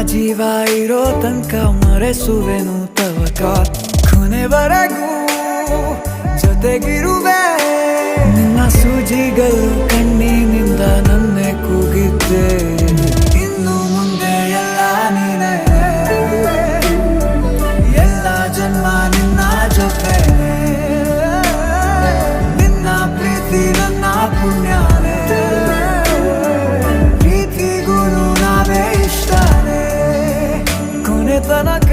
ಜೀವ ಇರೋ ತನಕ ಮರೆಸುವೆನು ತವಕ ಕೊನೆವರೆಗೂ ಜೊತೆಗಿರುವೆ ನಿನ್ನ ಸೂಜಿಗಳು ಕಣ್ಣಿನಿಂದ ನನ್ನೆ ಕೂಗಿದ್ದೆ ಇನ್ನು ಮುಂದೆ ಎಲ್ಲ ನೀನೆ ಎಲ್ಲ ಜನ್ಮ ನಿನ್ನ ಜೊತೆ ನಿನ್ನ ಪ್ರೀತಿ ನನ್ನ ಪುಣ್ಯನೇ ಪ್ರೀತಿಗೂ ನಾವೇ ಇಷ್ಟನೇ ಕೊನೆ ತನಕ